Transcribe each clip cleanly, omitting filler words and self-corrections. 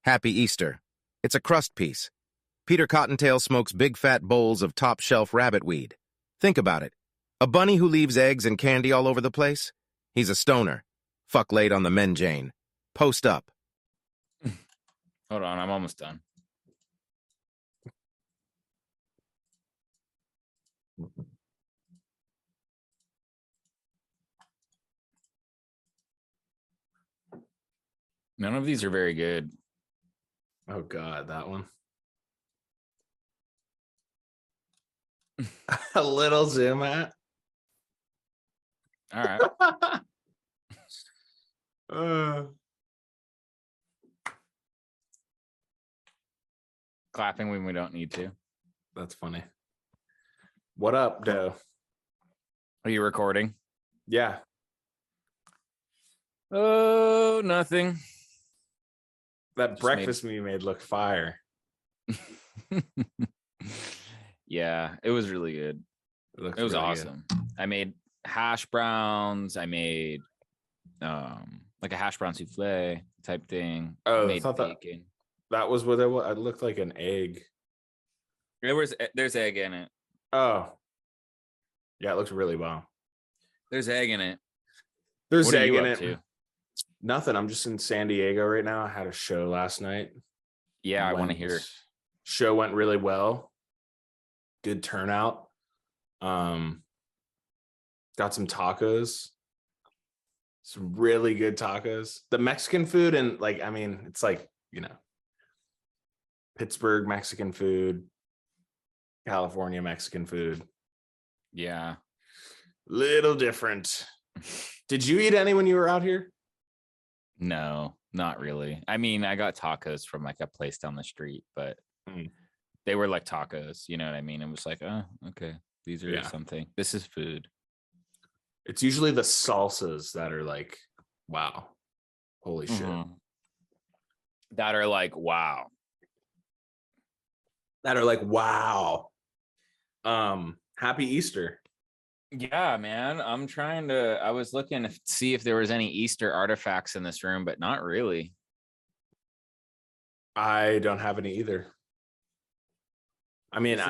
Happy Easter. It's a crust piece. Peter Cottontail smokes big fat bowls of top-shelf rabbit weed. Think about it. A bunny who leaves eggs and candy all over the place? He's a stoner. Fuck late on the men, Jane. Post up. Hold on, I'm almost done. None of these are very good. Oh, God, that one. A little zoom at. All right. Clapping when we don't need to. That's funny. What up, Doe? Are you recording? Yeah. Oh, nothing. That Just breakfast you made looked fire. Yeah, it was really good. It was really awesome. Good. I made hash browns. I made like a hash brown souffle type thing. Oh, made I thought bacon. that was what it was. It looked like an egg. There's egg in it. Oh. Yeah, it looks really bomb. There's egg in it. There's what egg are you in up it. to? Nothing. I'm just in San Diego right now. I had a show last night. Yeah, I want to hear. Show went really well. Good turnout. Got some tacos. Some really good tacos. The Mexican food and it's like, Pittsburgh Mexican food, California Mexican food. Yeah. Little different. Did you eat any when you were out here? No, not really. I mean, I got tacos from like a place down the street, but they were like tacos, you know what I mean? It was like, oh, okay, these are something. This is food. It's usually the salsas that are like, wow, holy shit. That are like, wow. Happy Easter. Yeah, man. I was looking to see if there was any Easter artifacts in this room, but not really. I don't have any either. I mean,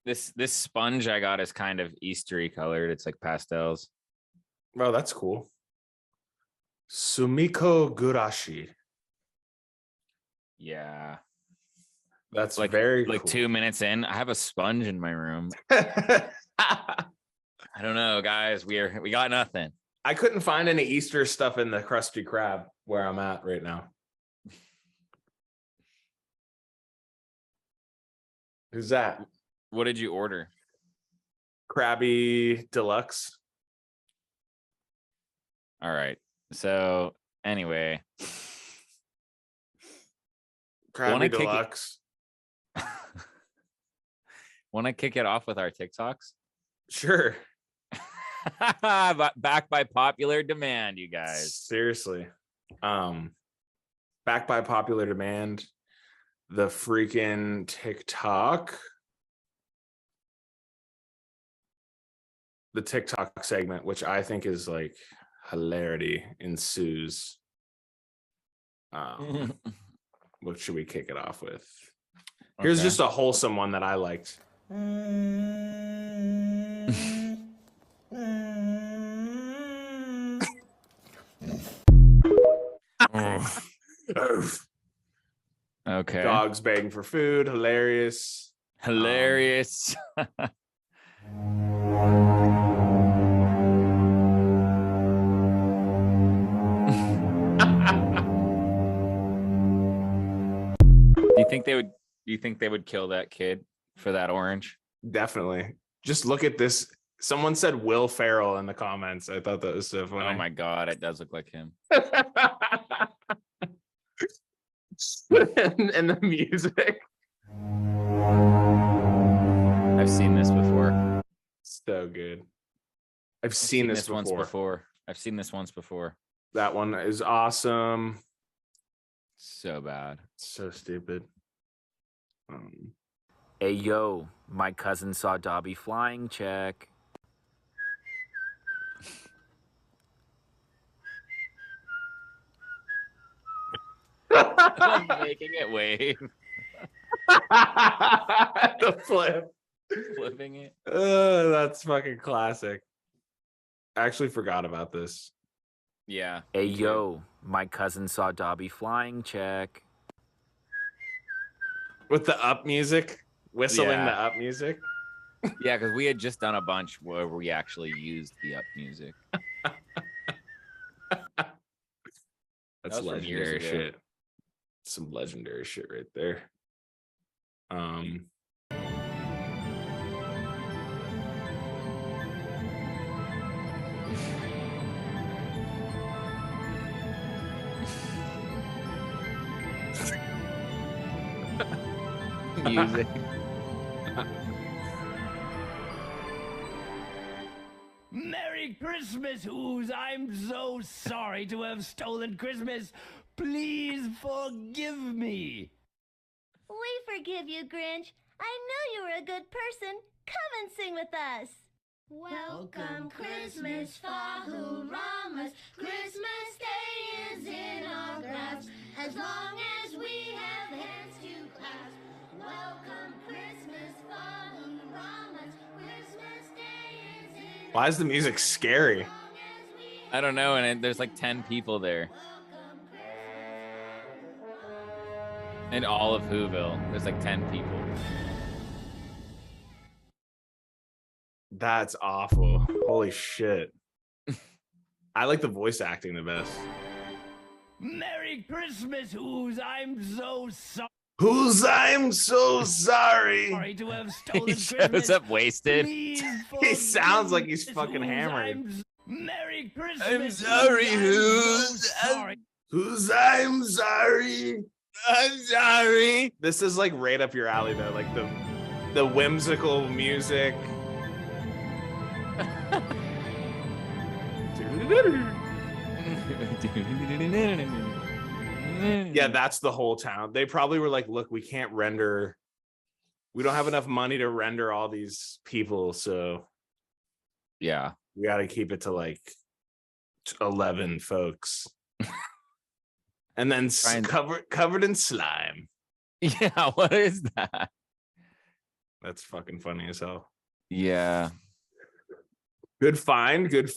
this sponge I got is kind of Eastery colored. It's like pastels. Oh, that's cool. Sumiko Gurashi. Yeah. That's like very like cool. 2 minutes in, I have a sponge in my room. I don't know, guys. We got nothing. I couldn't find any Easter stuff in the Krusty Krab where I'm at right now. Who's that? What did you order? Krabby Deluxe. All right. So anyway, Krabby Deluxe. Want to kick it off with our TikToks? Sure. Back by popular demand, you guys. Seriously. Back by popular demand. The freaking TikTok. The TikTok segment, which I think is like hilarity ensues. What should we kick it off with? Here's just a wholesome one that I liked. Okay. Dogs begging for food. Hilarious. Hilarious. Do you think they would kill that kid for that orange? Definitely. Just look at this. Someone said Will Ferrell in the comments. I thought that was so funny. Oh my God, it does look like him. And the music. I've seen this before. So good. I've seen this once before. I've seen this once before. That one is awesome. So bad. So stupid. Hey, yo, my cousin saw Dobby flying, check. I'm making it wave. The flip. Flipping it. That's fucking classic. I actually forgot about this. Yeah. Hey, yo, my cousin saw Dobby flying, check. With the up music, whistling Yeah. the up music. Yeah, because we had just done a bunch where we actually used the up music. That's was from years legendary ago. shit. Some legendary shit right there. Music. Merry Christmas, Who's. I'm so sorry to have stolen Christmas. Please forgive me. We forgive you, Grinch. I know you were a good person. Come and sing with us. Welcome Christmas, Fahoo-Ramas. Christmas Day is in our grasp. As long as we have hands to clasp. Welcome Christmas, Fahoo-Ramas. Christmas Day is in Why is the music scary? I don't know, and there's like 10 people there. In all of Whoville, there's like 10 people. That's awful. Holy shit. I like the voice acting the best. Merry Christmas, Who's. I'm so I'm so sorry. sorry to have stolen He Christmas. shows up wasted. Please He sounds like he's forgive fucking Who's. hammered. Merry Christmas. I'm sorry, I'm Who's. so sorry. I'm sorry. I'm sorry. This is like right up your alley though, like the whimsical music. Yeah, that's the whole town. They probably were like, look, we don't have enough money to render all these people, so Yeah. we got to keep it to like 11 folks. And then covered in slime. Yeah, what is that? That's fucking funny as hell. Yeah. Good find. Let's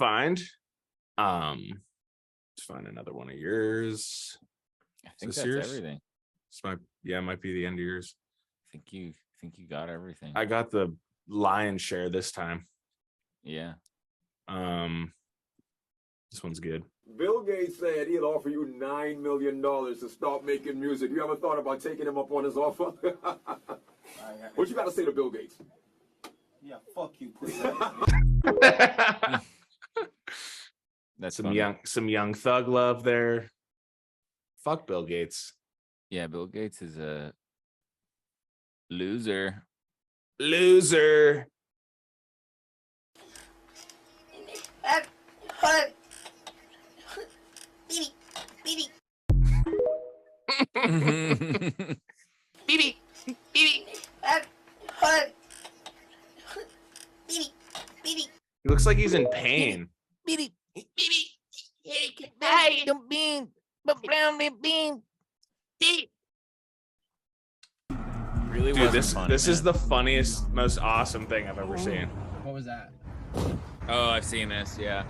find another one of yours. I think this that's yours? everything. It might be the end of yours. I think you got everything. I got the lion's share this time. Yeah. This one's good. Bill Gates said he'll offer you $9 million to start making music. You ever thought about taking him up on his offer? What you got to say to Bill Gates? Yeah, fuck you, pussy. That's some funny. young thug love there. Fuck Bill Gates. Yeah, Bill Gates is a loser. Loser. He looks like he's in pain. Really Dude, wasn't funny, this is man. the funniest, most awesome thing I've ever seen. What was that? Oh, I've seen this, yeah.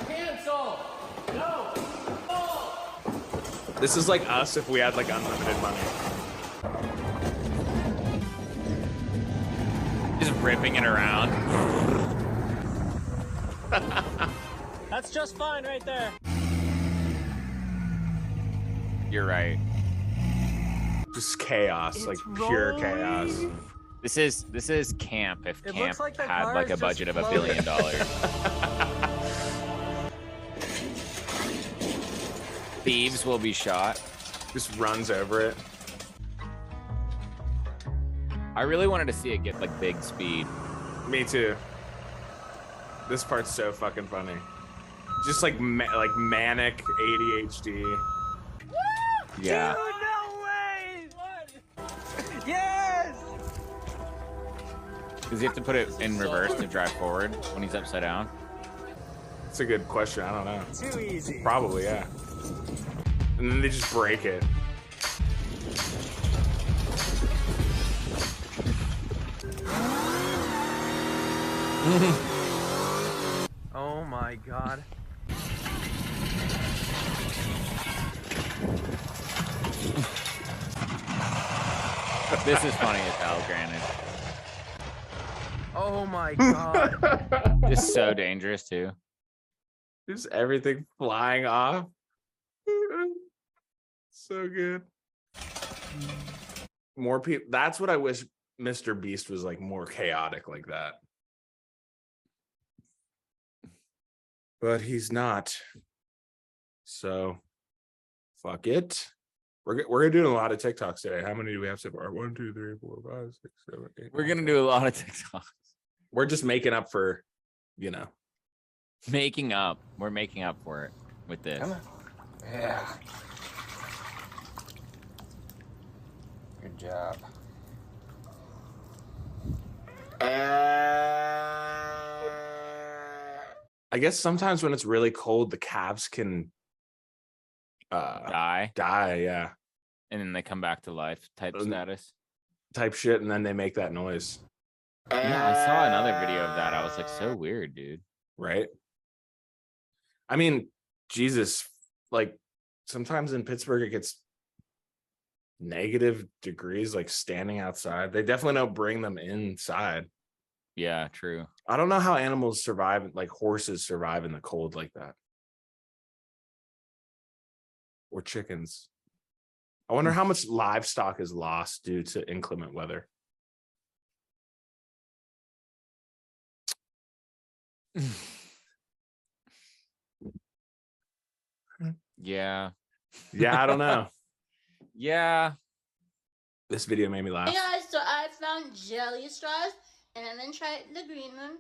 Cancel. No. This is like us if we had like unlimited money. Just ripping it around. That's just fine right there. You're right. Just chaos, like pure chaos. This is camp if It camp looks like the had car like is a just budget of $1 floating. billion. Thieves will be shot. Just runs over it. I really wanted to see it get like big speed. Me too. This part's so fucking funny. Just like manic ADHD. Yeah. No way! Yes! Does he have to put it in reverse to drive forward when he's upside down? It's a good question. I don't know. Too easy. Probably, yeah. And then they just break it. Oh my god. This is funny as hell, granted. Oh my god. Just so dangerous too. Just everything flying off. So good. More people. That's what I wish Mr. Beast was like, more chaotic like that. But he's not. So fuck it. We're doing a lot of TikToks today. How many do we have so far? 1, 2, 3, 4, 5, 6, 7, 8. We're gonna do a lot of TikToks. We're just making up for, Making up. We're making up for it with this. Come on. Yeah. Good job. I guess sometimes when it's really cold, the calves can Die, yeah. and then they come back to life type status. Type shit, and then they make that noise. Yeah, I saw another video of that. I was like, so weird, dude. Right? I mean, Jesus, like sometimes in Pittsburgh it gets negative degrees, like standing outside. They definitely don't bring them inside. Yeah, true. I don't know how animals survive, like horses survive in the cold like that. Or chickens. I wonder how much livestock is lost due to inclement weather. Yeah. Yeah, I don't know. Yeah. This video made me laugh. Hey guys, so I found jelly straws and then tried the green one.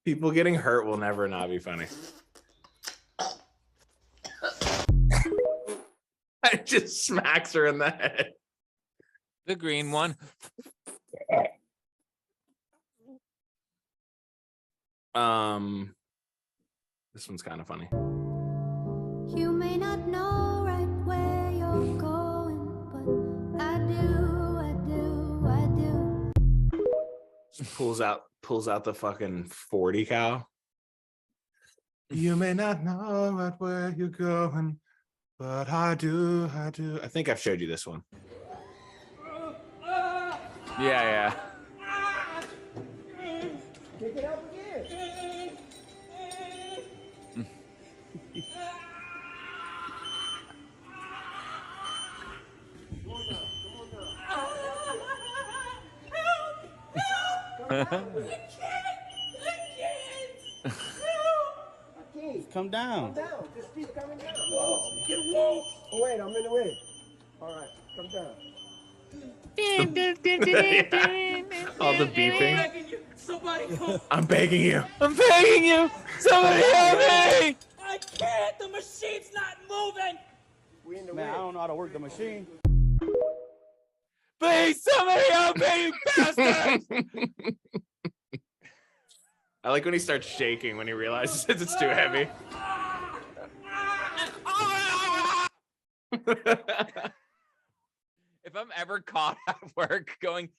People getting hurt will never not be funny. I just smacks her in the head. The green one. This one's kind of funny. You may not know right where you're going, but I do, I do, I do. Just pulls out the fucking 40 cal. You may not know right where you're going, but I do, I do. I think I've showed you this one. Yeah. Pick it up again. Come down. Come down. Just keep coming down. Whoa. Get whoa. Oh, wait, I'm in the way. All right, come down. All the beeping. Somebody come. I'm begging you. I'm begging you. Somebody help me. I can't. The machine's not moving. We in the way. I don't know how to work the machine. Please, somebody help me, you bastards. I like when he starts shaking when he realizes it's too heavy. If I'm ever caught at work going,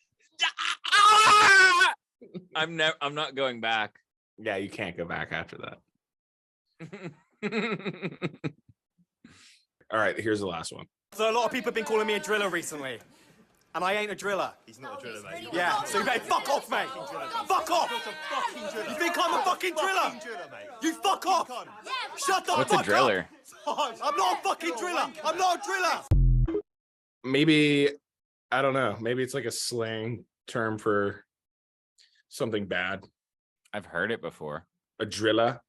I'm not going back. Yeah, you can't go back after that. All right, here's the last one. So a lot of people have been calling me a driller recently. And I ain't a driller. He's not a driller, mate. Yeah, so you better fuck off, mate. Fuck off! You think I'm a fucking driller? You fuck off! Shut the fuck up! What's a driller? I'm not a fucking driller! I'm not a driller! Maybe, I don't know. Maybe it's like a slang term for something bad. I've heard it before. A driller.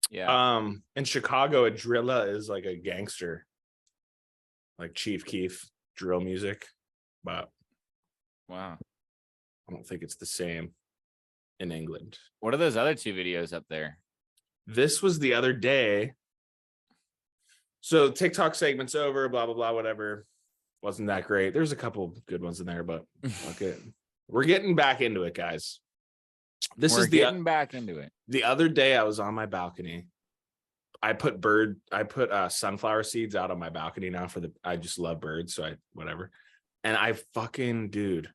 Yeah. In Chicago, a driller is like a gangster. Like Chief Keef, drill music. But Wow. I don't think it's the same in England. What are those other two videos up there? This was the other day. So TikTok segment's over, blah, blah, blah, whatever. Wasn't that great. There's a couple good ones in there, but okay. We're getting back into it, guys. We're getting back into it. The other day I was on my balcony. I put sunflower seeds out on my balcony now I just love birds. So whatever. And I fucking, dude,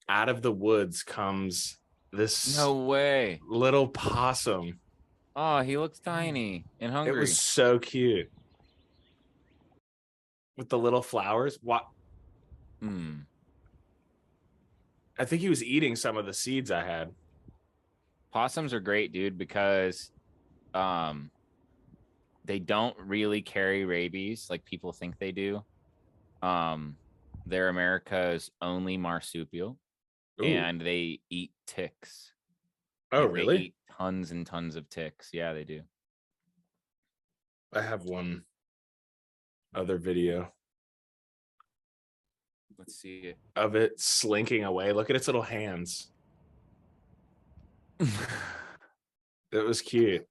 out of the woods comes this no way little possum. Oh, he looks tiny and hungry. It was so cute. With the little flowers. What? I think he was eating some of the seeds I had. Possums are great, dude, because they don't really carry rabies like people think they do. They're America's only marsupial. Ooh. And they eat ticks. Oh, really? They eat tons and tons of ticks. Yeah, they do. I have one other video. Let's see it. Of it slinking away. Look at its little hands. It was cute.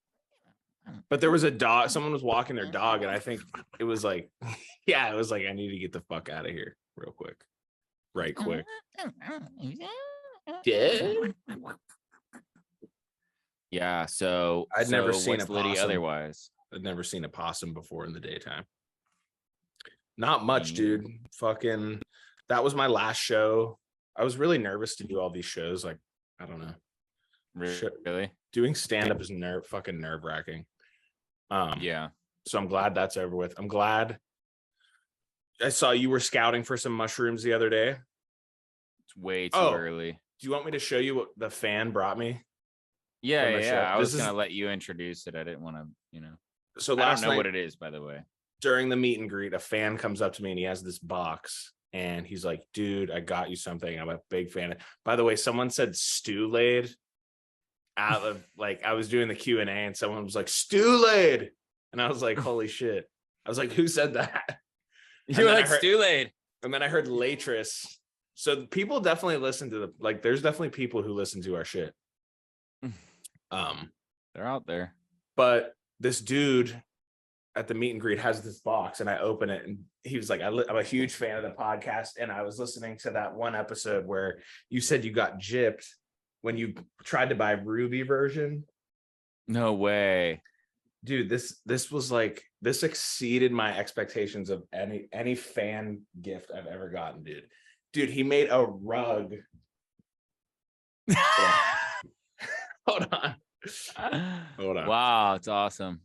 But there was a dog. Someone was walking their dog, and I think it was like, yeah, it was like, I need to get the fuck out of here real quick. Right quick. Yeah, so I'd never seen a Liddy possum. Otherwise, I'd never seen a possum before in the daytime. Not much, dude. Fucking, that was my last show. I was really nervous to do all these shows. Like, I don't know. Really? Doing stand-up is fucking nerve-wracking. Yeah. So I'm glad that's over with. I'm glad. I saw you were scouting for some mushrooms the other day. It's way too early. Do you want me to show you what the fan brought me? Yeah. I was gonna let you introduce it. I didn't want to, So I don't know what it is, by the way. During the meet and greet, a fan comes up to me and he has this box and he's like, dude, I got you something. I'm a big fan. By the way, someone said stew laid out of like, I was doing the Q&A and someone was like, stew laid. And I was like, holy shit. I was like, who said that? You were like, stew laid. And then I heard Latris. So people definitely listen to there's definitely people who listen to our shit. They're out there. But this dude at the meet and greet has this box and I open it and he was like, I'm a huge fan of the podcast. And I was listening to that one episode where you said you got gypped when you tried to buy Ruby version. No way. Dude, this was like, this exceeded my expectations of any fan gift I've ever gotten, dude. Dude, he made a rug. Hold on. Wow, it's awesome.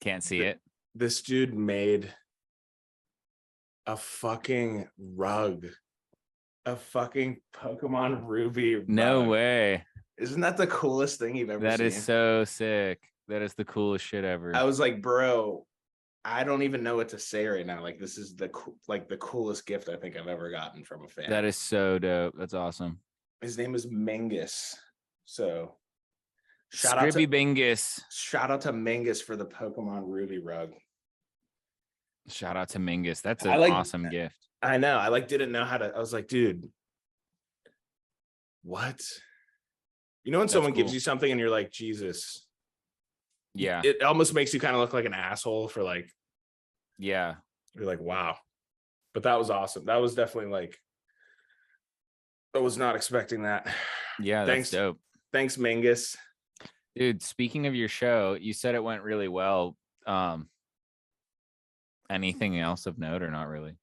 Can't see it. This dude made a fucking rug. A fucking Pokemon Ruby rug. No way. Isn't that the coolest thing you've ever seen? That is so sick. That is the coolest shit ever. I was like, bro, I don't even know what to say right now. Like, this is the coolest gift I think I've ever gotten from a fan. That is so dope. That's awesome. His name is Mingus. So shout out to Mingus. Shout out to Mingus for the Pokemon Ruby rug. Shout out to Mingus. That's an awesome gift. I know. I didn't know how to. I was like, dude, what? You know when someone gives you something and you're like, Jesus. Yeah. It almost makes you kind of look like an asshole for like. Yeah. You're like, wow. But that was awesome. That was definitely like. I was not expecting that. Yeah, that's dope. Thanks, Mingus. Dude, speaking of your show, you said it went really well. Anything else of note or not really?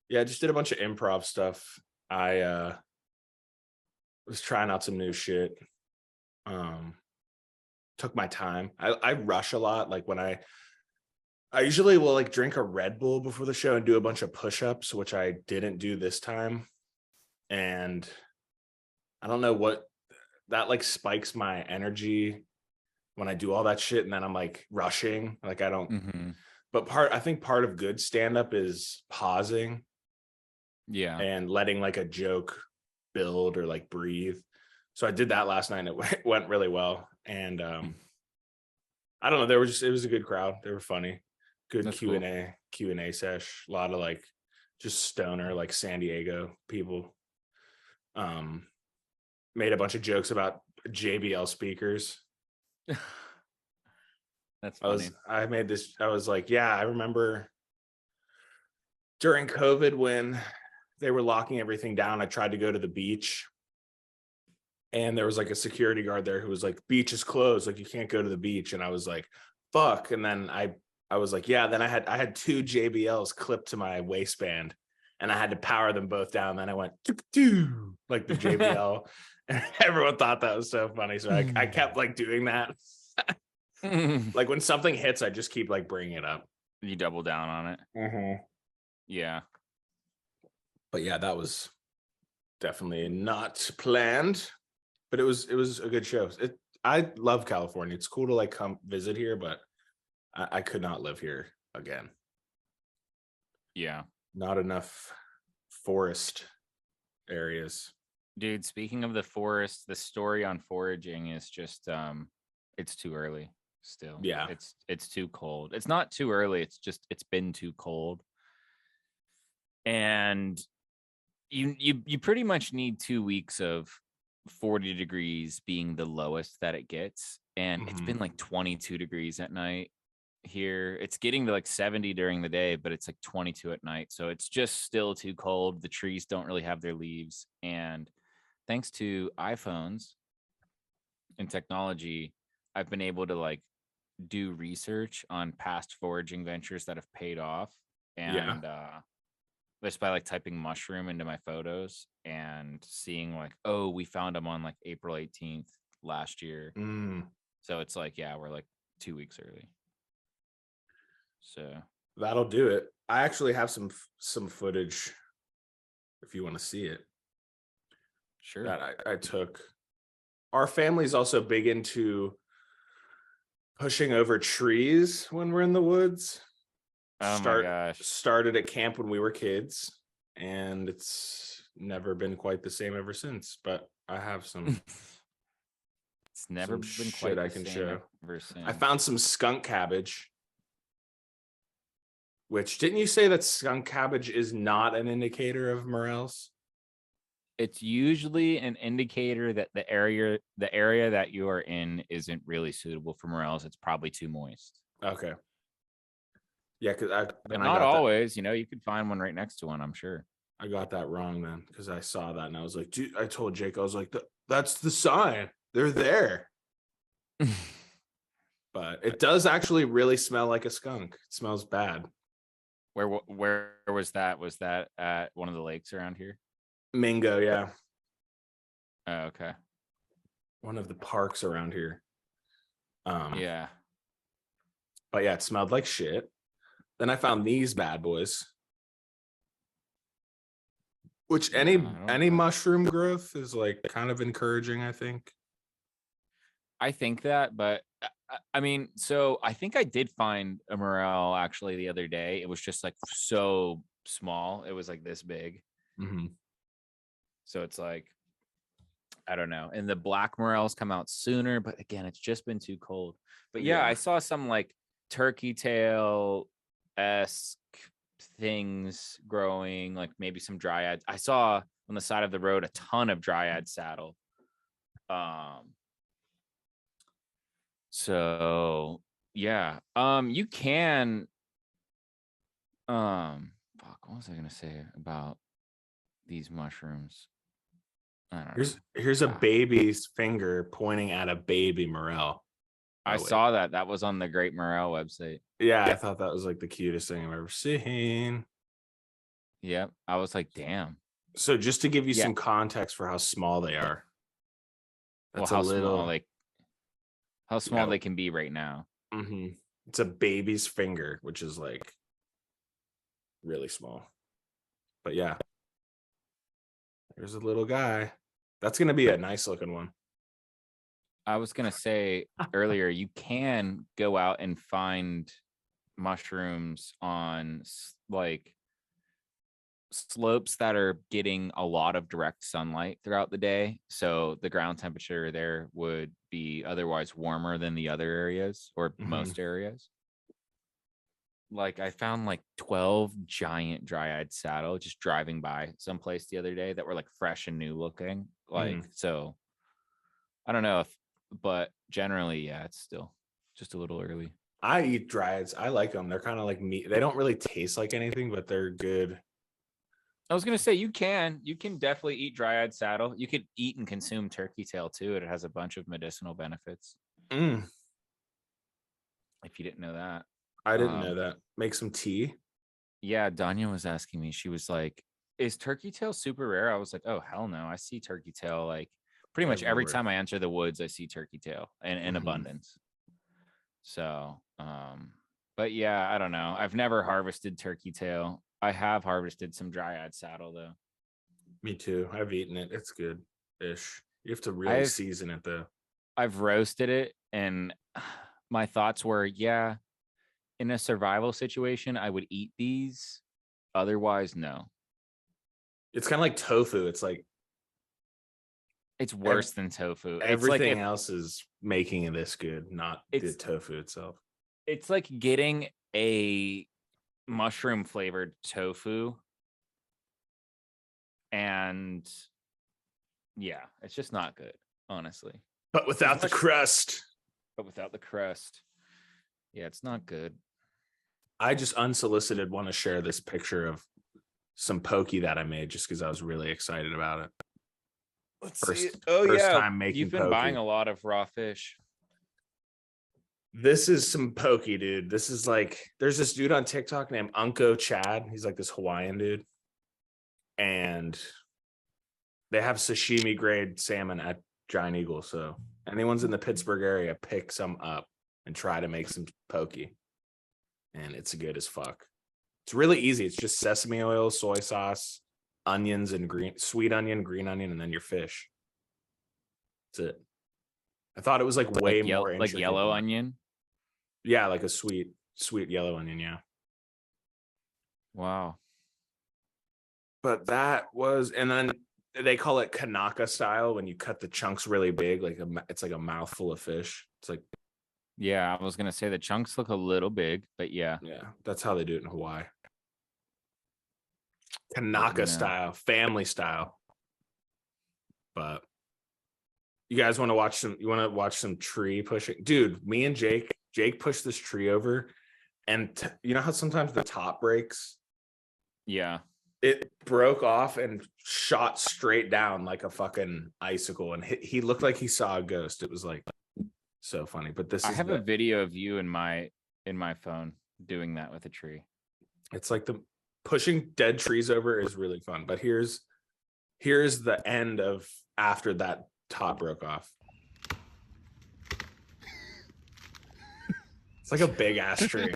Yeah, I just did a bunch of improv stuff. I was trying out some new shit. Took my time. I rush a lot. Like when I usually will like drink a Red Bull before the show and do a bunch of push-ups, which I didn't do this time. And I don't know what that like spikes my energy when I do all that shit. And then I'm like rushing. Like I don't, but I think part of good stand-up is pausing. Yeah. And letting like a joke build or like breathe. So I did that last night and it went really well. And I don't know, it was a good crowd. They were funny. Good. That's Q&A sesh. A lot of like just stoner, like San Diego people. Made a bunch of jokes about JBL speakers. That's funny. I was like, yeah, I remember during COVID when they were locking everything down, I tried to go to the beach and there was like a security guard there who was like, beach is closed, like you can't go to the beach. And I was like, fuck. And then I was like, yeah, then I had 2 JBLs clipped to my waistband and I had to power them both down. Then I went like the JBL. And everyone thought that was so funny. So I kept like doing that. Like when something hits, I just keep like bringing it up. You double down on it. Mm-hmm. Yeah. But yeah, that was definitely not planned. But it was a good show. I love California. It's cool to like come visit here, but I could not live here again. Yeah. Not enough forest areas. Dude, speaking of the forest, the story on foraging is just it's too early still. Yeah. It's too cold. It's not too early, it's just it's been too cold. And you pretty much need 2 weeks of 40 degrees being the lowest that it gets. And it's been like 22 degrees at night here. It's getting to like 70 during the day, but it's like 22 at night. So it's just still too cold. The trees don't really have their leaves. And thanks to iPhones and technology, I've been able to like do research on past foraging ventures that have paid off. And just by like typing mushroom into my photos and seeing like, oh, we found them on like April 18th last year. So it's like, yeah, we're like 2 weeks early. So that'll do it. I actually have some footage if you want to see it. Sure. That I took. Our family's also big into pushing over trees when we're in the woods. Oh my gosh. Started at camp when we were kids, and it's never been quite the same ever since. But I have some. It's never been shit quite I the can same show. ever since. I found some skunk cabbage. Which, didn't you say that skunk cabbage is not an indicator of morels? It's usually an indicator that the area that you are in isn't really suitable for morels. It's probably too moist. Okay. Yeah, because but not always. You know, you could find one right next to one, I'm sure. I got that wrong then, because I saw that and I was like, dude, I told Jake, I was like, that's the sign. They're there. But it does actually really smell like a skunk. It smells bad. Where was that? Was that at one of the lakes around here? Mingo, yeah. Oh, okay. One of the parks around here. Yeah. But yeah, it smelled like shit. Then I found these bad boys. Which any mushroom growth is like kind of encouraging, I think. I think that, but I mean, so I think I did find a morel actually the other day. It was just like so small. It was like this big. Mm-hmm. So it's like, I don't know. And the black morels come out sooner, but again, it's just been too cold. But yeah, I saw some like turkey tail-esque things growing, like maybe some dryads. I saw on the side of the road a ton of dryad saddle. So yeah, you can fuck, what was I gonna say about these mushrooms? I don't know. Here's a baby's finger pointing at a baby morel. I saw that was on the Great Morel website. Yeah, I thought that was like the cutest thing I've ever seen. Yep, I was like, damn. So just to give you some context for how small they are. That's well, how small they can be right now. Mm-hmm. It's a baby's finger, which is like really small. But yeah, there's a little guy. That's going to be a nice looking one. I was going to say earlier, you can go out and find mushrooms on like slopes that are getting a lot of direct sunlight throughout the day. So the ground temperature there would be otherwise warmer than the other areas or most areas. Like I found like 12 giant dryad saddle just driving by someplace the other day that were like fresh and new looking. Like, so I don't know but generally, yeah, it's still just a little early. I eat dryads. I like them. They're kind of like meat. They don't really taste like anything, but they're good. I was gonna say you can definitely eat dryad saddle. You could eat and consume turkey tail too. It has a bunch of medicinal benefits. If you didn't know that. I didn't know that. Make some tea. Yeah, Danya was asking me. She was like, "Is turkey tail super rare?" I was like, "Oh hell no! I see turkey tail like pretty much every time I enter the woods. I see turkey tail in abundance." So, but yeah, I don't know. I've never harvested turkey tail. I have harvested some dryad saddle though. Me too. I've eaten it. It's good ish. You have to really season it though. I've roasted it, and my thoughts were, yeah, in a survival situation, I would eat these. Otherwise, no. It's kind of like tofu. It's like it's worse than tofu. Everything else is making it this good, not the tofu itself. It's like getting a mushroom flavored tofu, and yeah, it's just not good, honestly. But without the crust. Yeah, it's not good. I just unsolicited want to share this picture of some poke that I made just because I was really excited about it. First time making you've been poke. buying a lot of raw fish. This is some poke, dude. This is like, there's this dude on TikTok named Unco Chad. He's like this Hawaiian dude. And they have sashimi grade salmon at Giant Eagle. So anyone's in the Pittsburgh area, pick some up and try to make some poke. And it's good as fuck. It's really easy. It's just sesame oil, soy sauce, onions, and sweet onion, green onion, and then your fish. That's it. I thought it was like way more like yellow onion. Yeah, like a sweet yellow onion. Yeah. Wow. But that was, and then they call it Kanaka style when you cut the chunks really big, like it's like a mouthful of fish. It's like, yeah, I was gonna say the chunks look a little big, but yeah, that's how they do it in Hawaii. Kanaka style, family style. But you guys want to watch some? You want to watch some tree pushing, dude? Me and Jake pushed this tree over, and you know how sometimes the top breaks. Yeah. It broke off and shot straight down like a fucking icicle, and he looked like he saw a ghost. It was like so funny. But I have a video of you in my phone doing that with a tree. It's like the pushing dead trees over is really fun. But here's the end of after that top broke off. It's like a big ass tree.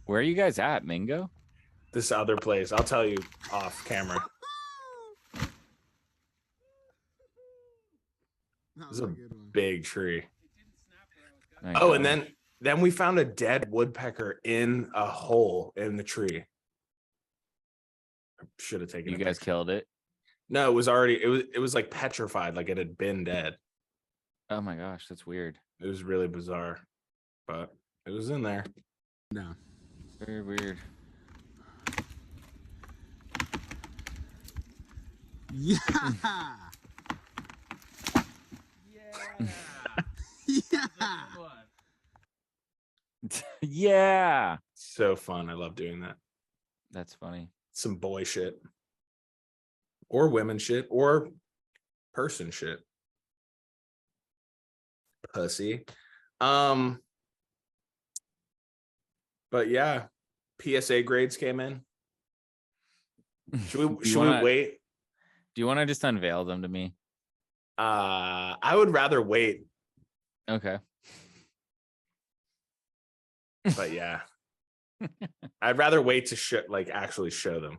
Where are you guys at, Mingo? This other place. I'll tell you off camera. This is a big tree. Oh, and then we found a dead woodpecker in a hole in the tree. I should have taken it. You guys killed it? No, it was already it was like petrified, like it had been dead. Oh my gosh, that's weird. It was really bizarre. But it was in there. No. Very weird. Yeah. Yeah. So fun. I love doing that. That's funny. Some boy shit. Or women shit. Or person shit. Pussy. But yeah. PSA grades came in. Should we wait? Do you want to just unveil them to me? I would rather wait. Okay. But yeah. I'd rather wait to actually show them.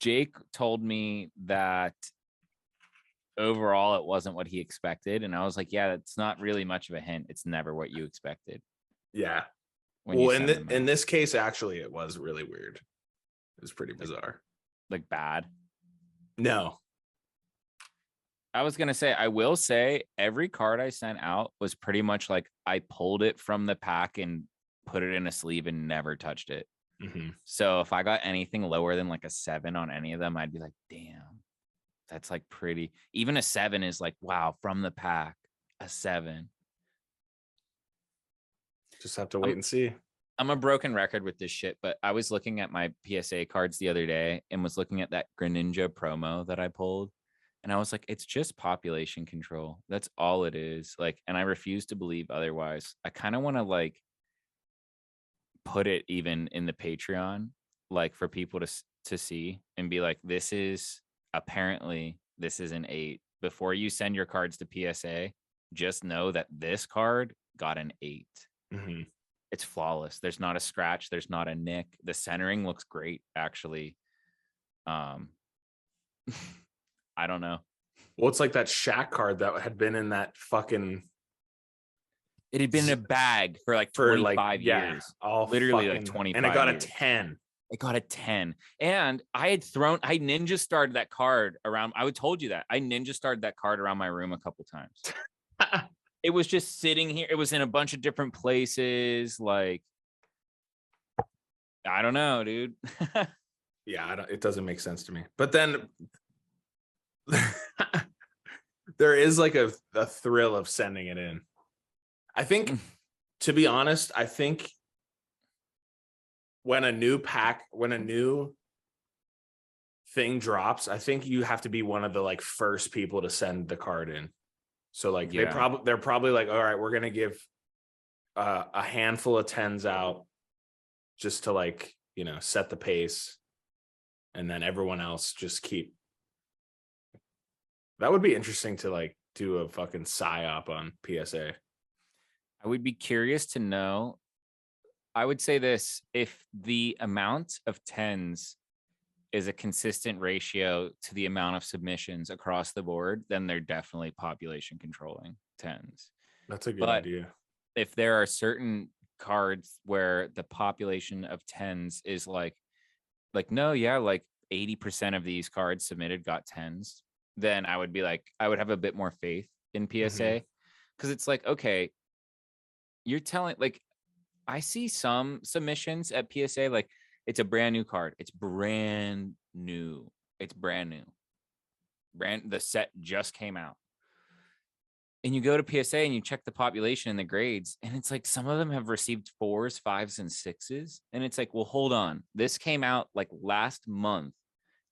Jake told me that overall it wasn't what he expected, and I was like, yeah, that's not really much of a hint. It's never what you expected. Yeah. Well, in this case, actually, it was really weird. It was pretty bizarre. Like bad? No. I was gonna say, I will say every card I sent out was pretty much like I pulled it from the pack and put it in a sleeve and never touched it. Mm-hmm. So if I got anything lower than like a 7 on any of them, I'd be like, damn, that's like pretty. Even a 7 is like, wow, from the pack, a 7. Just have to wait and see. I'm a broken record with this shit, but I was looking at my PSA cards the other day and was looking at that Greninja promo that I pulled. And I was like, it's just population control. That's all it is. Like, and I refuse to believe otherwise. I kind of want to like put it even in the Patreon, like for people to see and be like, this is apparently this is an 8. Before you send your cards to PSA, just know that this card got an 8. Mm-hmm. It's flawless. There's not a scratch. There's not a nick. The centering looks great, actually. I don't know. Well, it's like that Shaq card that had been in that fucking. It had been in a bag for like 25 years. All literally fucking, like 25 and it got years. a 10. It got a 10. And I ninja starred that card around. I would told you that. I ninja starred that card around my room a couple times. It was just sitting here. It was in a bunch of different places. Like, I don't know, dude. Yeah, it doesn't make sense to me. But then there is like a thrill of sending it in. I think, to be honest, I think when a new thing drops, I think you have to be one of the like first people to send the card in. So like they're probably like, all right, we're gonna give a handful of 10s out just to like, you know, set the pace, and then everyone else just keep. That would be interesting to like do a fucking psyop on PSA. I would be curious to know. I would say this: if the amount of 10s is a consistent ratio to the amount of submissions across the board, then they're definitely population controlling 10s. That's a good idea. If there are certain cards where the population of 10s is like no, yeah, like 80% of these cards submitted got 10s, then I would be like, I would have a bit more faith in PSA, because it's like, okay, you're telling, like, I see some submissions at PSA, like it's a brand new card. It's brand new. The set just came out. And you go to PSA and you check the population and the grades, and it's like some of them have received 4s, 5s, and 6s. And it's like, well, hold on. This came out like last month.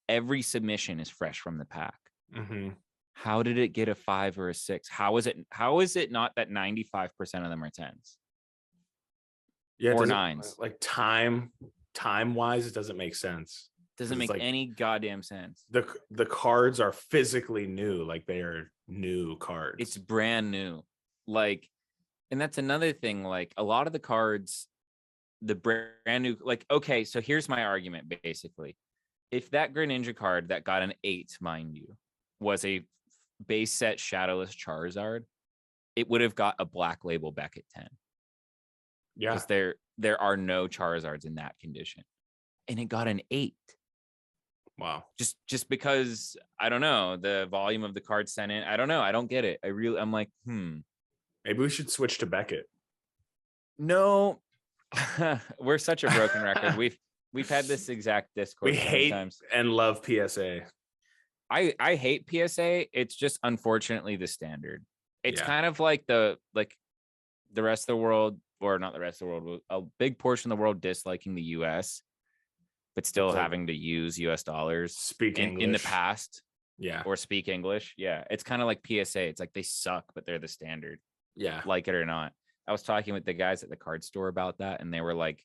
Every submission is fresh from the pack. Mm-hmm. How did it get a 5 or a 6? How is it not that 95% of them are 10s? Yeah, or 9s. Like time wise, it doesn't make sense. Doesn't make like, any goddamn sense. The cards are physically new, like they are new cards. It's brand new. Like, and that's another thing. Like a lot of the cards, the brand new, like, okay, so here's my argument basically. If that Greninja card that got an 8, mind you, was a base set shadowless Charizard, it would have got a black label Beckett 10. Yeah. Because there are no Charizards in that condition. And it got an 8. Wow. Just because, I don't know, the volume of the cards sent in. I don't know. I don't get it. I'm like, Maybe we should switch to Beckett. No. We're such a broken record. We've had this exact discourse. We hate and love PSA. I hate PSA. It's just unfortunately the standard. It's kind of like the rest of the world, or not the rest of the world, a big portion of the world disliking the US, but still having to use US dollars in the past. Yeah. Or speak English. Yeah. It's kind of like PSA. It's like they suck, but they're the standard. Yeah. Like it or not. I was talking with the guys at the card store about that, and they were like,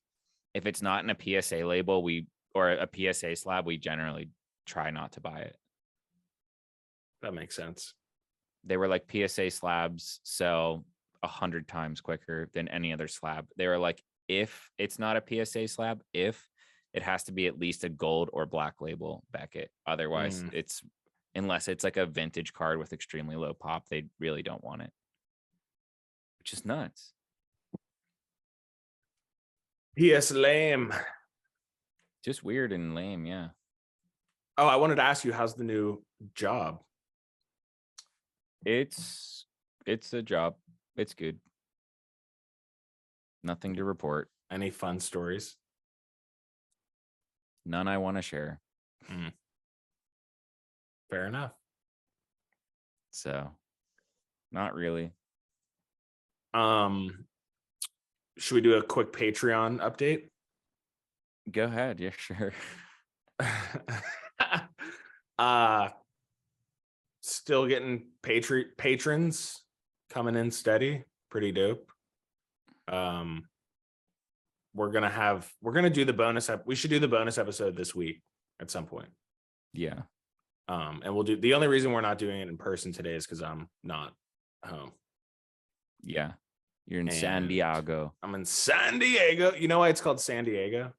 if it's not in a PSA label, or a PSA slab, we generally try not to buy it. That makes sense. They were like, PSA slabs sell 100 times quicker than any other slab. They were like, if it's not a PSA slab, if it has to be at least a gold or black label Beckett. Otherwise, unless it's like a vintage card with extremely low pop, they really don't want it. Which is nuts. PS lame. Just weird and lame, yeah. Oh, I wanted to ask you, how's the new job? It's a job. It's good. Nothing to report. Any fun stories? None I want to share. Fair enough. So, not really. should we do a quick Patreon update? Go ahead. Yeah, sure. Still getting patrons coming in steady. Pretty dope. We're gonna do the bonus we should do the bonus episode this week at some point. Yeah. And we'll do, the only reason we're not doing it in person today is because I'm not home. Yeah. You're in San Diego. I'm in San Diego. You know why it's called San Diego?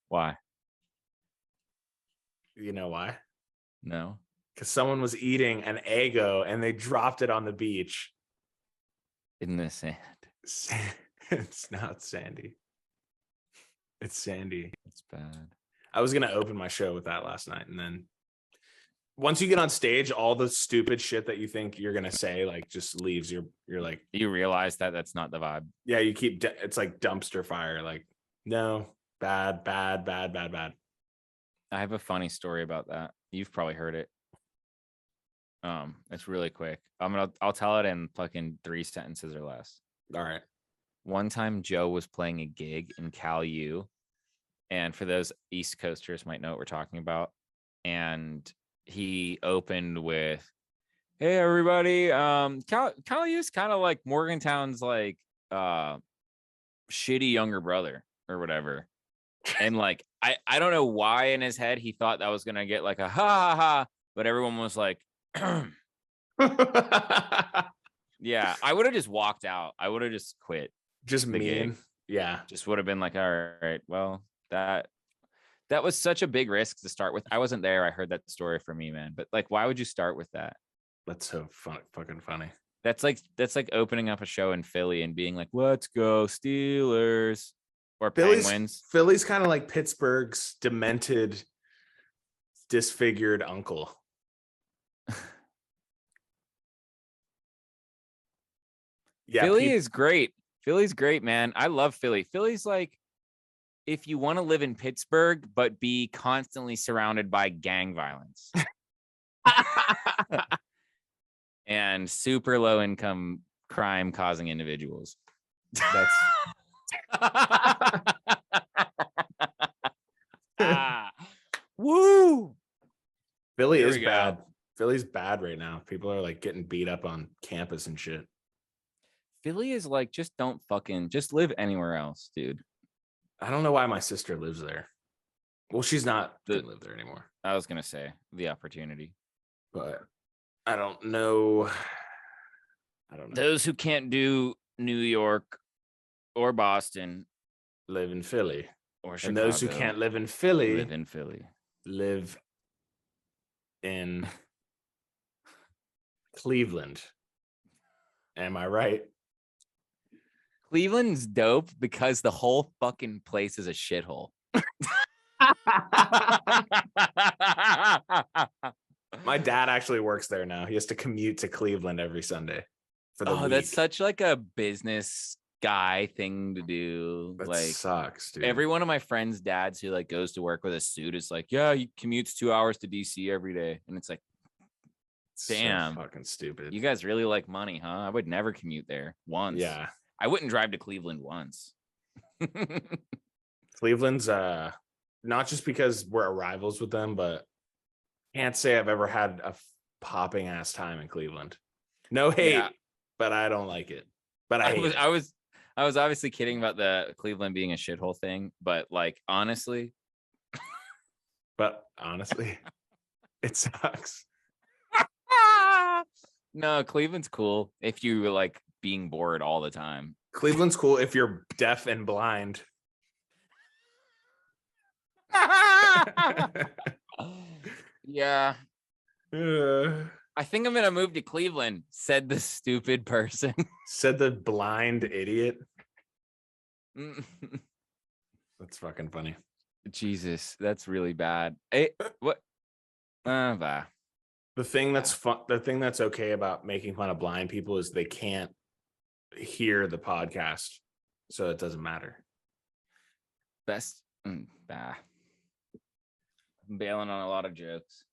Why? You know why? No. Because someone was eating an Eggo and they dropped it on the beach. In the sand. It's not Sandy. It's Sandy. It's bad. I was gonna open my show with that last night, and then once you get on stage, all the stupid shit that you think you're gonna say like just leaves. You're like, you realize that that's not the vibe. Yeah, you keep it's like dumpster fire. Like, no, bad. I have a funny story about that. You've probably heard it. It's really quick. I'll tell it in fucking 3 sentences or less. All right. One time Joe was playing a gig in Cal U, and for those East Coasters might know what we're talking about. And he opened with, "Hey everybody, Cal U's kind of like Morgantown's like shitty younger brother or whatever." And like I don't know why in his head he thought that was gonna get like a ha ha ha, but everyone was like, yeah, I would have just walked out. I would have just quit. Just the mean. gig. Yeah. Just would have been like, all right, well, that was such a big risk to start with. I wasn't there. I heard that story from me, man. But like, why would you start with that? That's so fucking funny. That's like opening up a show in Philly and being like, let's go Steelers or Penguins. Philly's kind of like Pittsburgh's demented, disfigured uncle. Yeah, Philly is great. Philly's great, man. I love Philly. Philly's like, if you want to live in Pittsburgh, but be constantly surrounded by gang violence and super low income crime causing individuals. That's woo. Philly is bad. Philly's bad right now. People are like getting beat up on campus and shit. Philly is like, just live anywhere else, dude. I don't know why my sister lives there. Well, she's not gonna live there anymore. I was gonna say the opportunity, but I don't know. Those who can't do New York or Boston live in Philly, or Chicago. And those who can't live in Philly live in Philly. Live in Cleveland. Am I right? Cleveland's dope because the whole fucking place is a shithole. My dad actually works there now. He has to commute to Cleveland every Sunday for the week. That's such like a business guy thing to do. That like sucks, dude. Every one of my friends' dads who like goes to work with a suit is like, yeah, he commutes 2 hours to DC every day. And it's like, damn, so fucking stupid. You guys really like money, huh? I would never commute there once. Yeah. I wouldn't drive to Cleveland once. Cleveland's not just because we're rivals with them, but can't say I've ever had a popping ass time in Cleveland. No hate, but I don't like it. But I was obviously kidding about the Cleveland being a shithole thing, but like honestly, it sucks. No, Cleveland's cool if you like being bored all the time. Cleveland's cool if you're deaf and blind. Yeah. I think I'm gonna move to Cleveland, said the stupid person. Said the blind idiot. That's fucking funny. Jesus, that's really bad. Hey, what? Bah. The thing that's fun, the thing that's okay about making fun of blind people is they can't hear the podcast, so it doesn't matter. Bah. I'm bailing on a lot of jokes.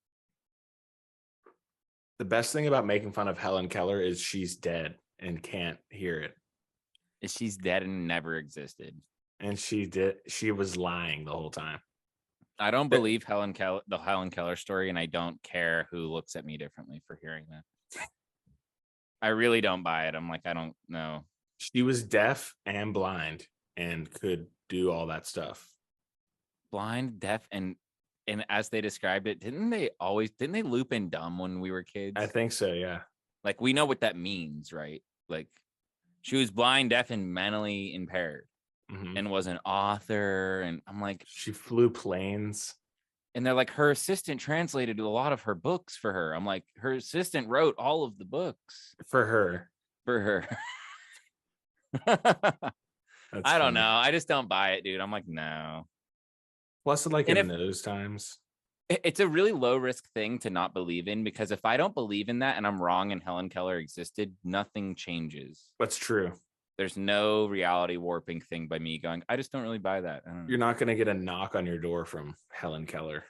The best thing about making fun of Helen Keller is she's dead and can't hear it. She's dead and never existed. And she was lying the whole time. I don't believe the Helen Keller story, and I don't care who looks at me differently for hearing that. I really don't buy it. I'm like, I don't know. She was deaf and blind and could do all that stuff. Blind, deaf, and as they described it, didn't they loop in dumb when we were kids? I think so, yeah. Like, we know what that means, right? Like, she was blind, deaf, and mentally impaired, and was an author. And I'm like, she flew planes. And they're like, her assistant translated a lot of her books for her. I'm like, her assistant wrote all of the books for her. I don't know. I just don't buy it, dude. I'm like, no. Plus, like, in those times, it's a really low risk thing to not believe in, because if I don't believe in that and I'm wrong and Helen Keller existed, nothing changes. That's true. There's no reality warping thing by me going, I just don't really buy that. I don't know. You're not going to get a knock on your door from Helen Keller.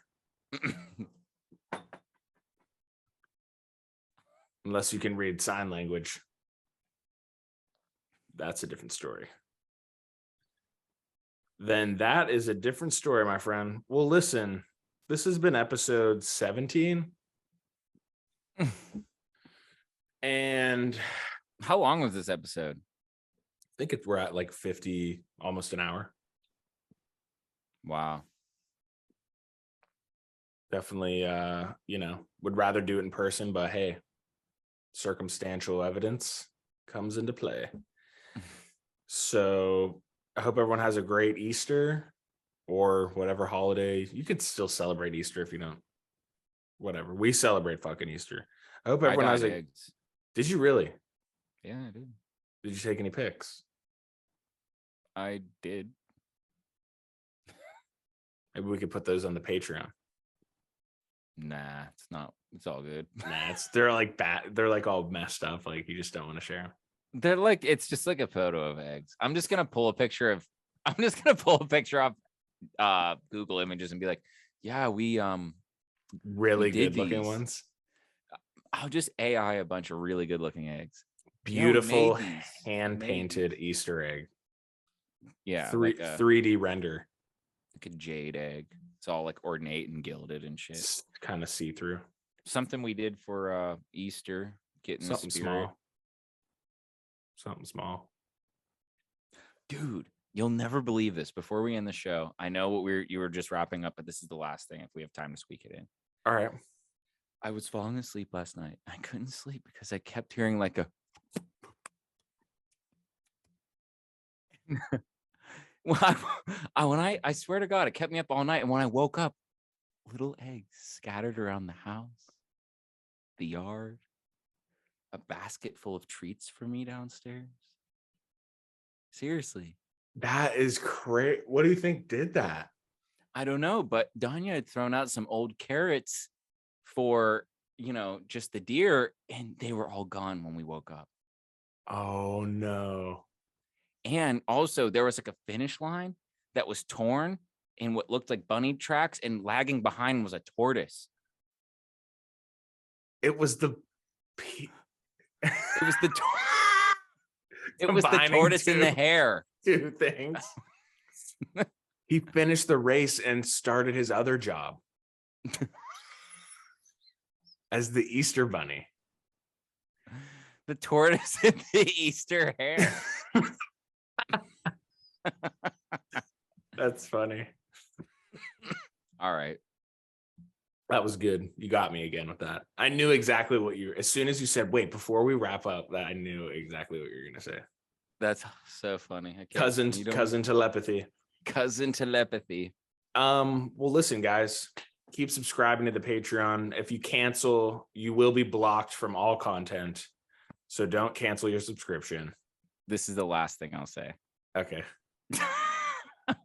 Unless you can read sign language. That's a different story. Then that is a different story, my friend. Well, listen, this has been episode 17. And how long was this episode? I think we're at like 50, almost an hour. Wow. Definitely, would rather do it in person, but hey, circumstantial evidence comes into play. So I hope everyone has a great Easter or whatever holiday. You could still celebrate Easter if you don't. Whatever. We celebrate fucking Easter. I hope everyone has eggs. Did you really? Yeah, I did. Did you take any pics? I did. Maybe we could put those on the Patreon. Nah, it's not. It's all good. Nah, they're like bad. They're like all messed up. Like, you just don't want to share them. They're like, it's just like a photo of eggs. I'm just gonna pull a picture off Google Images and be like, yeah, we really good looking ones. I'll just AI a bunch of really good looking eggs. Beautiful hand painted Easter egg. Yeah, 3D render. Like a jade egg. It's all like ornate and gilded and shit. It's kind of see through. Something we did for Easter, getting something the spirit. Something small. Dude, you'll never believe this. Before we end the show, I know you were just wrapping up, but this is the last thing if we have time to squeak it in. All right. I was falling asleep last night. I couldn't sleep because I kept hearing like a I swear to God, it kept me up all night. And when I woke up, little eggs scattered around the house, the yard, a basket full of treats for me downstairs. Seriously. That is crazy. What do you think did that? I don't know, but Danya had thrown out some old carrots for, just the deer, and they were all gone when we woke up. Oh, no. And also there was like a finish line that was torn in what looked like bunny tracks, and lagging behind was a tortoise. It was the tortoise and the hare. Two things. He finished the race and started his other job as the Easter bunny. The tortoise and the Easter hare. That's funny. All right. That was good. You got me again with that. I knew exactly what as soon as you said, wait, before we wrap up, that I knew exactly what you were going to say. That's so funny. Cousin telepathy. Cousin telepathy. Well, listen, guys, keep subscribing to the Patreon. If you cancel, you will be blocked from all content. So don't cancel your subscription. This is the last thing I'll say. Okay.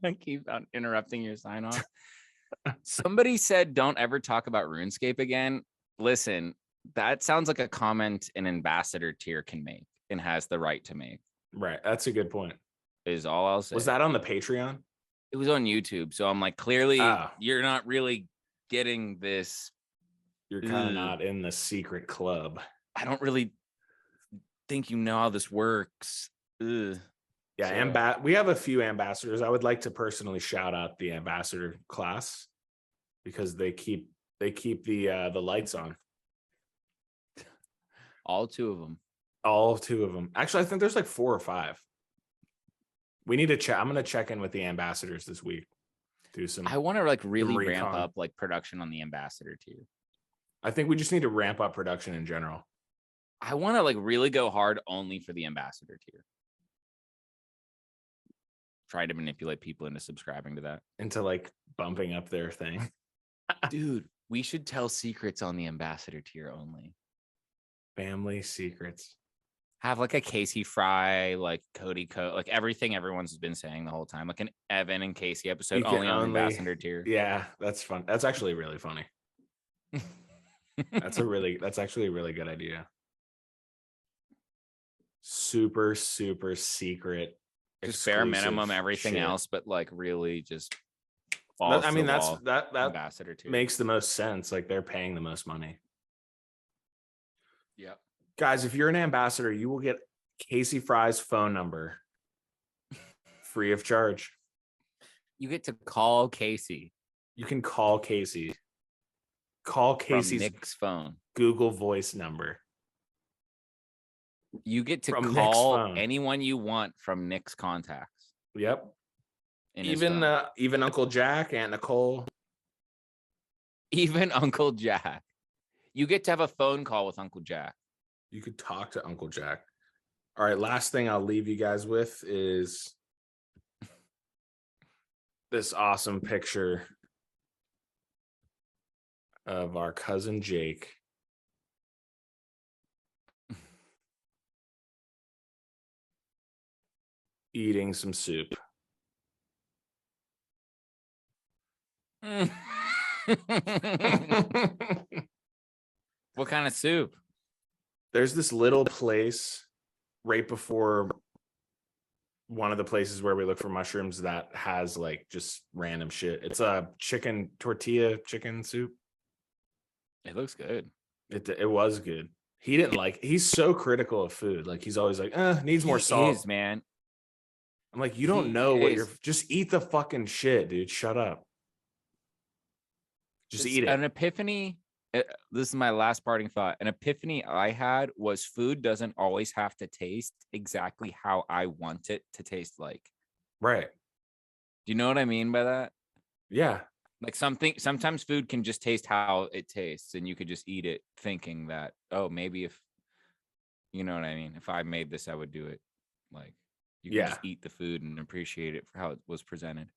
I keep on interrupting your sign off. Somebody said, don't ever talk about RuneScape again. Listen, that sounds like a comment an ambassador tier can make and has the right to make. Right. That's a good point. Is all I'll say. Was that on the Patreon? It was on YouTube. So I'm like, clearly you're not really getting this. You're kind of not in the secret club. I don't really think you know how this works. Ugh. Yeah, So, we have a few ambassadors. I would like to personally shout out the ambassador class because they keep the lights on. all 2 of them. All 2 of them. Actually, I think there's like 4 or 5. We need to check. I'm gonna check in with the ambassadors this week. Do some. I want to like really recon. ramp up like production on the ambassador tier. I think we just need to ramp up production in general. I want to like really go hard only for the ambassador tier. Try to manipulate people into subscribing to that. Into like bumping up their thing. Dude, we should tell secrets on the ambassador tier only. Family secrets. Have like a Casey Fry, like Cody like everything everyone's been saying the whole time, like an Evan and Casey episode only on ambassador tier. Yeah, that's fun. That's actually really funny. That's actually a really good idea. Super secret. Just bare minimum everything else, but like really just I mean, that ambassador tier makes the most sense. Like they're paying the most money. Yep. Guys, if you're an ambassador, you will get Casey Fry's phone number free of charge. You get to call Casey. You can call Casey. Call Casey's Nick's phone. Google Voice number. You get to call anyone you want from Nick's contacts. Yep. Even Uncle Jack, Aunt Nicole. Even Uncle Jack. You get to have a phone call with Uncle Jack. You could talk to Uncle Jack. All right, last thing I'll leave you guys with is this awesome picture of our cousin Jake. Eating some soup. What kind of soup? There's this little place right before one of the places where we look for mushrooms that has like just random shit. It's a chicken tortilla chicken soup. It looks good. It was good. He didn't like. He's so critical of food. Like he's always like, needs more salt. Is, man. I'm like, you don't know what you're. Just eat the fucking shit, dude. Shut up. Just eat it. An epiphany. This is my last parting thought. An epiphany I had was food doesn't always have to taste exactly how I want it to taste like. Right. Do you know what I mean by that? Yeah. Like sometimes food can just taste how it tastes, and you could just eat it thinking that, oh, maybe if, you know what I mean? If I made this, I would do it. Like, you can just eat the food and appreciate it for how it was presented.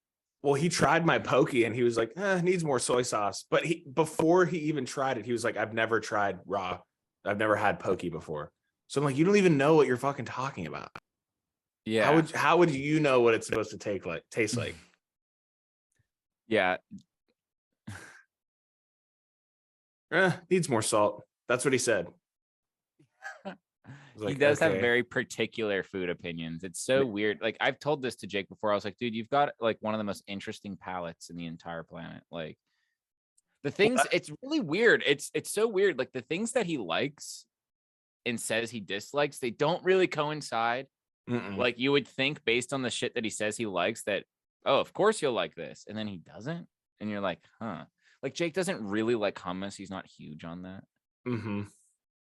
Well, he tried my poke and he was like, needs more soy sauce. But before he even tried it, he was like, I've never tried raw. I've never had poke before. So I'm like, you don't even know what you're fucking talking about. Yeah. How would you know what it's supposed to taste like? Yeah. Needs more salt. That's what he said. He does have very particular food opinions. It's so weird. Like I've told this to Jake before. I was like, dude, you've got like one of the most interesting palates in the entire planet. Like the things, it's really weird. It's so weird. Like the things that he likes and says he dislikes, they don't really coincide. Like you would think based on the shit that he says he likes that, oh, of course you'll like this. And then he doesn't. And you're like, huh. Like Jake doesn't really like hummus. He's not huge on that.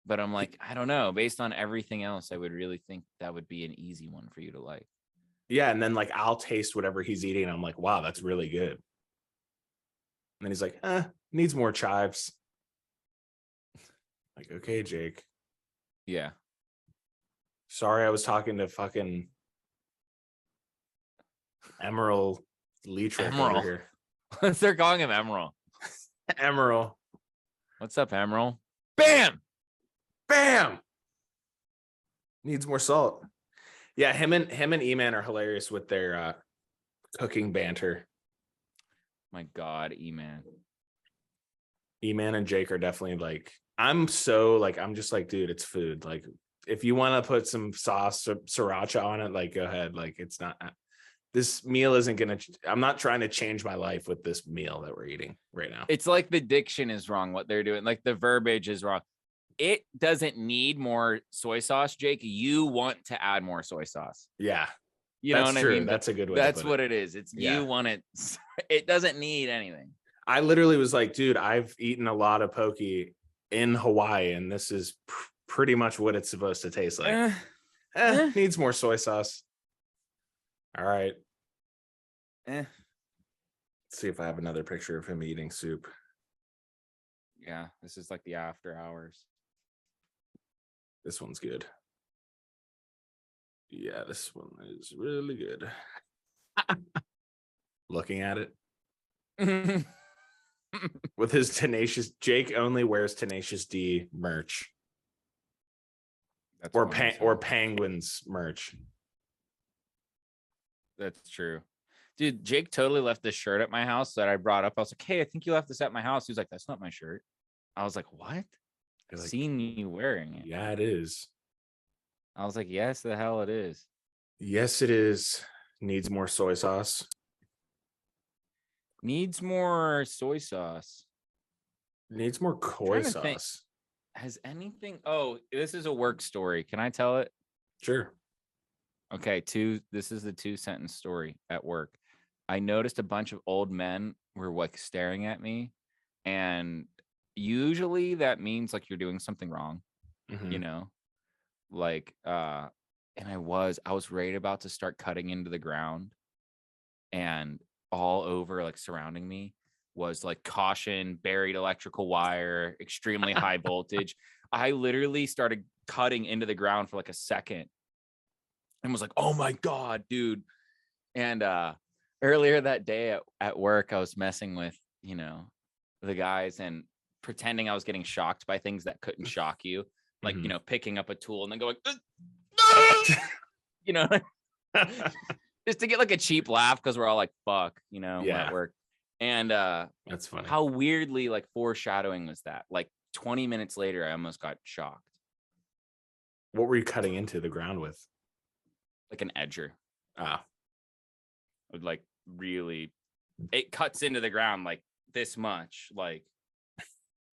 But I'm like, I don't know. Based on everything else, I would really think that would be an easy one for you to like. Yeah. And then like, I'll taste whatever he's eating. And I'm like, wow, that's really good. And then he's like, needs more chives. Like, okay, Jake. Yeah. Sorry, I was talking to fucking Emerald Leatrick over here. They're calling him Emerald. Emerald. What's up, Emerald? Bam! Bam! Needs more salt. Yeah, him and E-Man are hilarious with their cooking banter. My God, E-Man. E-Man and Jake are definitely like, I'm just like, dude, it's food. Like, if you want to put some sauce or sriracha on it, like, go ahead. Like, it's not, this meal isn't going to, I'm not trying to change my life with this meal that we're eating right now. It's like the diction is wrong, what they're doing. Like the verbiage is wrong. It doesn't need more soy sauce, Jake. You want to add more soy sauce. Yeah. You know That's what true. I mean? That's a good way to That's put what it. it is. It's Yeah. you want it. It doesn't need anything. I literally was like, dude, I've eaten a lot of poke in Hawaii, and this is pretty much what it's supposed to taste like. Needs more soy sauce. All right. Let's see if I have another picture of him eating soup. Yeah, this is like the after hours. This one's good. Yeah, this one is really good. Looking at it. With his Tenacious, Jake only wears Tenacious D merch. That's or Penguins merch. That's true. Dude, Jake totally left this shirt at my house that I brought up. I was like, hey, I think you left this at my house. He was like, that's not my shirt. I was like, what? I've seen you wearing it. Yeah, it is. I was like, yes, the hell it is. Yes, it is. Needs more soy sauce. Needs more soy sauce. Needs more koi sauce. Has anything? Oh, this is a work story. Can I tell it? Sure. Okay, this is the 2-sentence story at work. I noticed a bunch of old men were like staring at me, and usually that means like you're doing something wrong, you know, like and I was right about to start cutting into the ground, and all over like surrounding me was like caution, buried electrical wire, extremely high voltage. I literally started cutting into the ground for like a second and was like, oh my God, dude. And earlier that day at work, I was messing with, you know, the guys and pretending I was getting shocked by things that couldn't shock you. Like, you know, picking up a tool and then going, you know, just to get like a cheap laugh because we're all like, fuck, you know, at work. And that's funny. How weirdly like foreshadowing was that? Like 20 minutes later, I almost got shocked. What were you cutting into the ground with? Like an edger. Ah. Would like really, it cuts into the ground like this much. Like,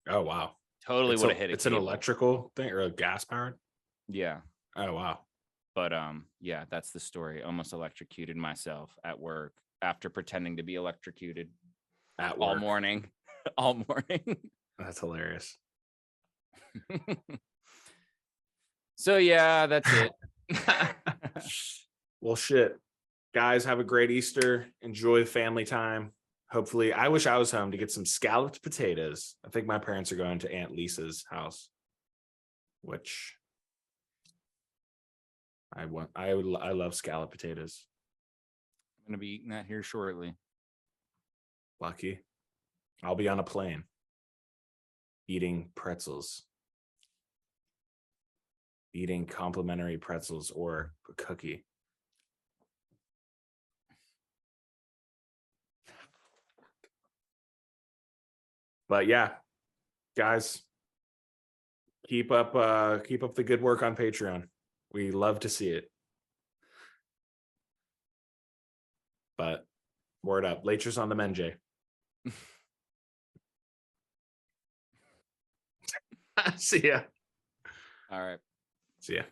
oh wow. Totally would have hit it. It's an electrical thing or a gas powered? Yeah. Oh wow. But yeah, that's the story. Almost electrocuted myself at work after pretending to be electrocuted at work. all morning. All morning. That's hilarious. So yeah, that's it. Well, shit. Guys, have a great Easter. Enjoy family time. Hopefully, I wish I was home to get some scalloped potatoes. I think my parents are going to Aunt Lisa's house, which I love scalloped potatoes. I'm gonna be eating that here shortly. Lucky. I'll be on a plane eating pretzels. Eating complimentary pretzels or a cookie. But yeah, guys, keep up the good work on Patreon. We love to see it. But word up, Laters on the Menjay. See ya. All right. See ya.